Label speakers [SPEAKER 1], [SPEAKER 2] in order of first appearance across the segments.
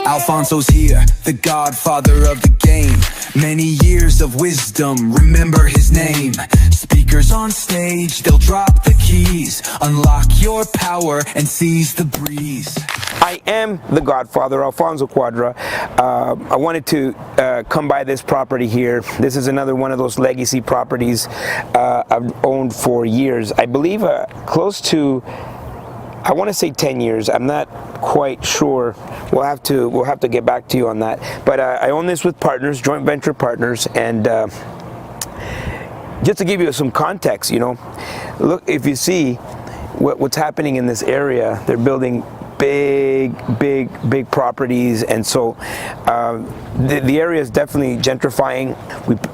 [SPEAKER 1] Alfonso's here, the godfather of the game. Many years of wisdom, remember his name. Speakers on stage, they'll drop the keys. Unlock your power and seize the breeze.
[SPEAKER 2] I am the godfather, Alfonso Cuadra. I wanted to come by this property here. This is another one of those legacy properties I've owned for years. I believe close to, I want to say 10 years. I'm not quite sure. We'll have to get back to you on that. But I own this with partners, joint venture partners, and just to give you some context, you know, look, if you see what's happening in this area, they're building big properties, and so the area is definitely gentrifying.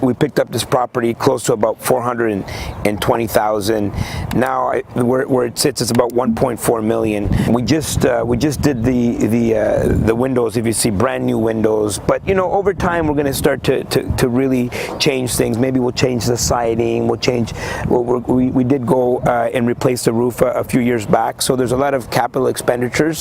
[SPEAKER 2] We picked up this property close to about 420,000. Now where it sits is about 1.4 million. We just did the windows. If you see, brand new windows. But you know, over time we're going to start to really change things. Maybe we'll change the siding. We'll change. We did go and replace the roof a few years back. So there's a lot of capital expenditures.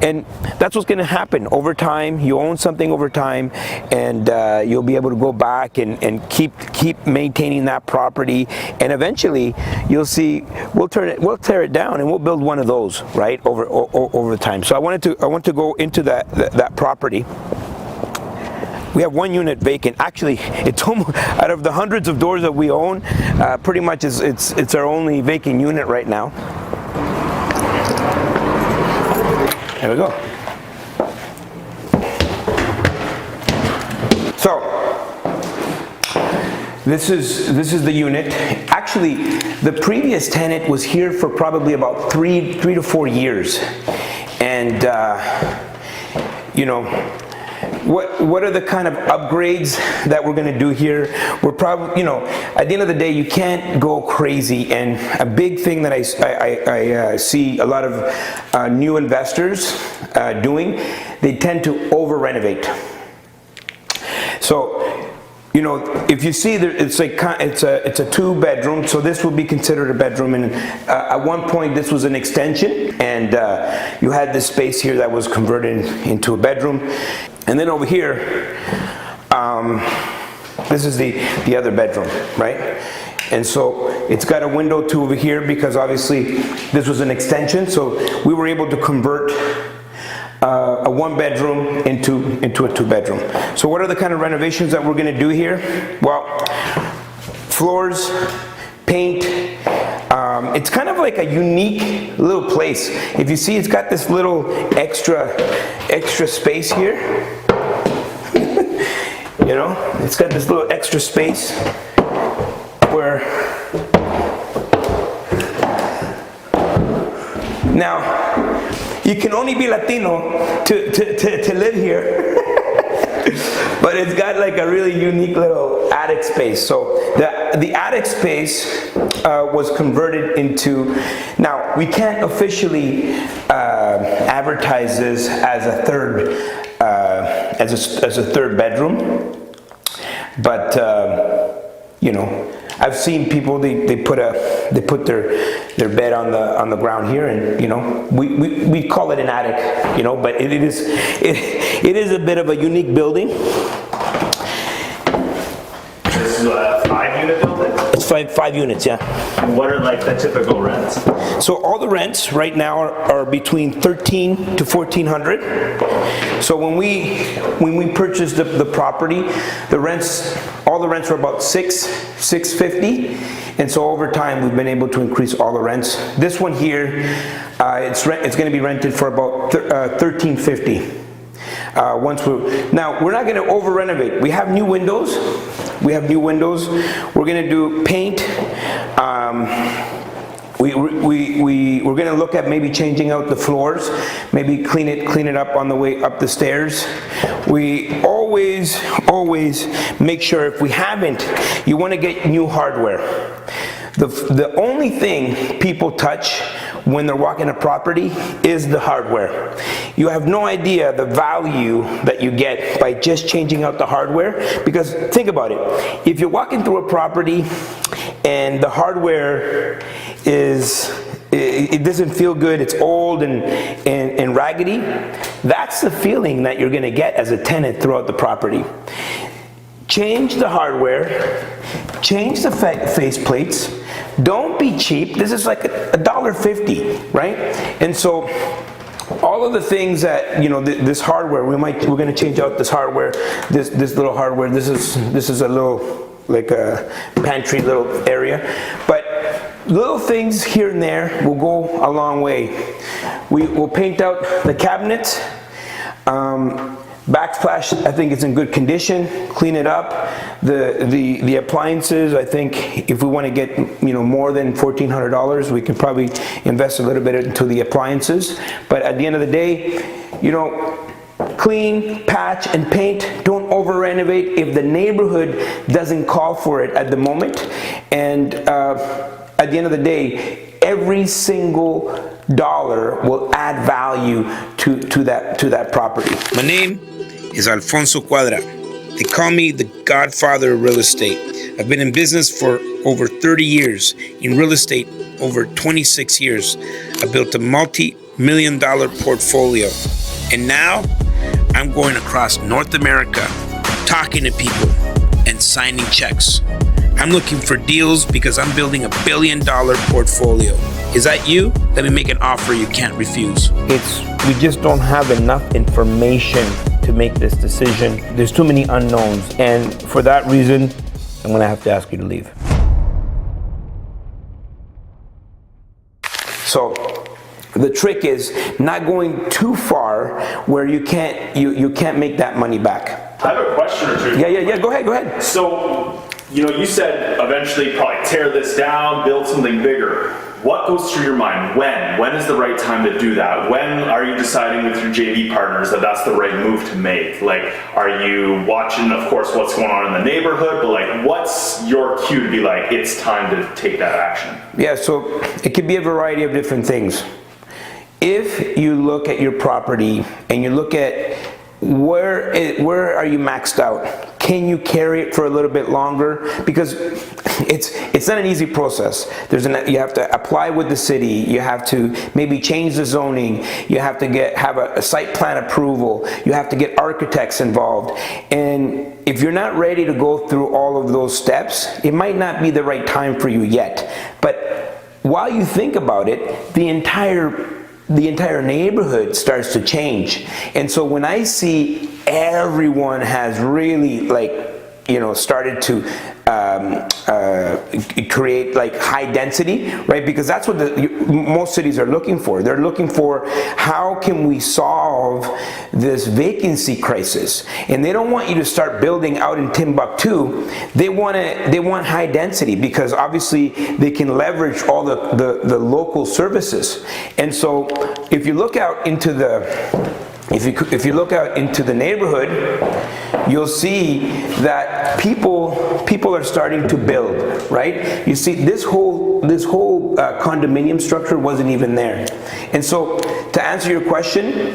[SPEAKER 2] And that's what's going to happen over time. You own something over time, and you'll be able to go back and keep maintaining that property. And eventually, you'll see we'll tear it down and we'll build one of those, right, over time. So I want to go into that property. We have one unit vacant. Actually, it's almost, out of the hundreds of doors that we own, pretty much it's our only vacant unit right now. There we go. So this is the unit. Actually, the previous tenant was here for probably about three to 4 years, and you know, what are the kind of upgrades that we're going to do here? We're probably, you know, at the end of the day, you can't go crazy. And a big thing that I see a lot of new investors doing, they tend to over renovate. So, you know, if you see there, it's a 2-bedroom, so this will be considered a bedroom. And at one point, this was an extension, and you had this space here that was converted into a bedroom. And then over here, this is the other bedroom, right? And so it's got a window too over here, because obviously this was an extension. So we were able to convert a 1-bedroom into a 2-bedroom. So what are the kind of renovations that we're going to do here? Well, floors, paint. It's kind of like a unique little place. If you see, it's got this little extra space here. You know, it's got this little extra space where now you can only be Latino to live here. But it's got like a really unique little attic space. So the attic space was converted into, now we can't officially advertise this as a third bedroom, but you know, I've seen people, they put their bed on the ground here, and you know, we call it an attic, you know, but it is a bit of a unique building.
[SPEAKER 3] This is a 5-unit building?
[SPEAKER 2] It's five units, yeah.
[SPEAKER 3] And what are like the typical rents?
[SPEAKER 2] So all the rents right now are between $1,300 to $1,400. So when we purchased the property, all the rents were about $650, and so over time we've been able to increase all the rents. This one here, it's going to be rented for about $1,350. Now we're not going to over renovate. We have new windows. We're going to do paint. We're going to look at maybe changing out the floors, maybe clean it up on the way up the stairs. We always make sure, if we haven't, you want to get new hardware. The only thing people touch when they're walking a property is the hardware. You have no idea the value that you get by just changing out the hardware, because think about it. If you're walking through a property and the hardware is it doesn't feel good, it's old and raggedy. That's the feeling that you're gonna get as a tenant throughout the property. Change the hardware, change the face plates. Don't be cheap. This is like $1.50, right? And so all of the things that, you know, this hardware, we're going to change out this hardware, this little hardware. This is a little, like a pantry little area, but little things here and there will go a long way. We'll paint out the cabinets. Backsplash, I think it's in good condition. Clean it up. The appliances, I think if we want to get, you know, more than $1,400, we can probably invest a little bit into the appliances. But at the end of the day, you know, clean, patch, and paint. Don't over renovate if the neighborhood doesn't call for it at the moment. And at the end of the day, every single dollar will add value to that property.
[SPEAKER 4] My name is Alfonso Cuadra. They call me the Godfather of real estate. I've been in business for over 30 years, in real estate over 26 years. I built a multi-million-dollar portfolio, and now I'm going across North America, talking to people and signing checks. I'm looking for deals because I'm building a $1 billion portfolio. Is that you? Let me make an offer you can't refuse.
[SPEAKER 2] We just don't have enough information to make this decision. There's too many unknowns, and for that reason, I'm gonna have to ask you to leave. So the trick is not going too far where you can't make that money back.
[SPEAKER 3] I have a question or two.
[SPEAKER 2] Yeah, go ahead.
[SPEAKER 3] So, you know, you said eventually probably tear this down, build something bigger. What goes through your mind? When is the right time to do that? When are you deciding with your JV partners that that's the right move to make? Like, are you watching, of course, what's going on in the neighborhood, but like, what's your cue to be like, it's time to take that action?
[SPEAKER 2] Yeah, so it could be a variety of different things. If you look at your property and you look at where are you maxed out? Can you carry it for a little bit longer? Because it's not an easy process. You have to apply with the city. You have to maybe change the zoning. You have to have a site plan approval. You have to get architects involved. And if you're not ready to go through all of those steps, it might not be the right time for you yet. But while you think about it, the entire neighborhood starts to change. And so when I see everyone has really, like, you know, started to create like high density, right? Because that's what most cities are looking for. They're looking for, how can we solve this vacancy crisis? And they don't want you to start building out in Timbuktu. They want high density because obviously they can leverage all the local services. And so if you look out into if you look out into the neighborhood, you'll see that people are starting to build, right? You see, this whole condominium structure wasn't even there. And so, to answer your question,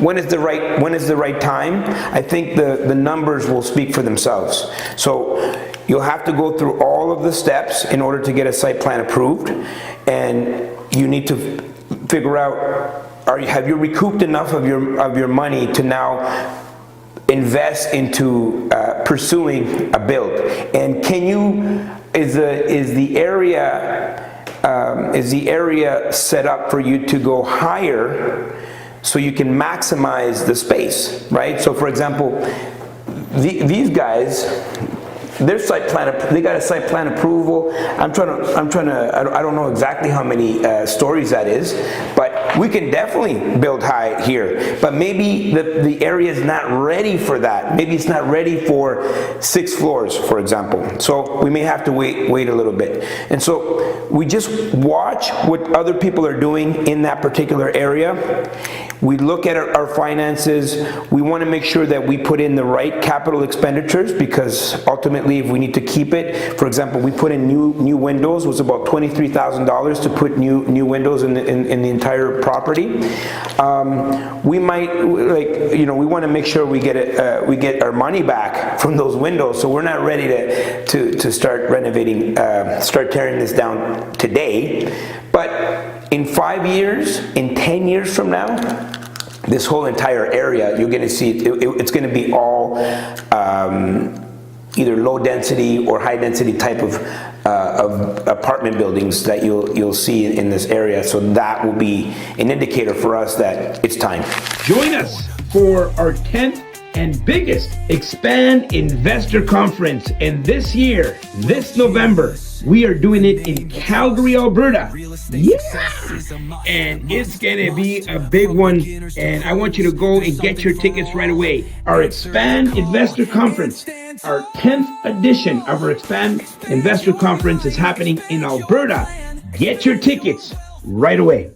[SPEAKER 2] when is the right time? I think the numbers will speak for themselves. So you'll have to go through all of the steps in order to get a site plan approved, and you need to figure out, have you recouped enough of your money to now invest into pursuing a build? And is the area set up for you to go higher so you can maximize the space, right? So for example, these guys, their site plan, they got a site plan approval. I don't know exactly how many stories that is, but we can definitely build high here. But maybe the area is not ready for that. Maybe it's not ready for 6 floors, for example. So we may have to wait a little bit. And so we just watch what other people are doing in that particular area. We look at our finances. We want to make sure that we put in the right capital expenditures, because ultimately, if we need to keep it, for example, we put in new windows. It was about $23,000 to put new windows in the entire property. We might, we want to make sure we get our money back from those windows. So we're not ready to start renovating, start tearing this down today. But But in 5 years, in 10 years from now, this whole entire area, you're going to see it's going to be all either low density or high density type of apartment buildings that you'll see in this area. So that will be an indicator for us that it's time.
[SPEAKER 5] Join us for our 10th and biggest Expand Investor Conference. And this year, this November, we are doing it in Calgary, Alberta. Yeah! And it's gonna be a big one. And I want you to go and get your tickets right away. Our Expand Investor Conference, our 10th edition of our Expand Investor Conference is happening in Alberta. Get your tickets right away.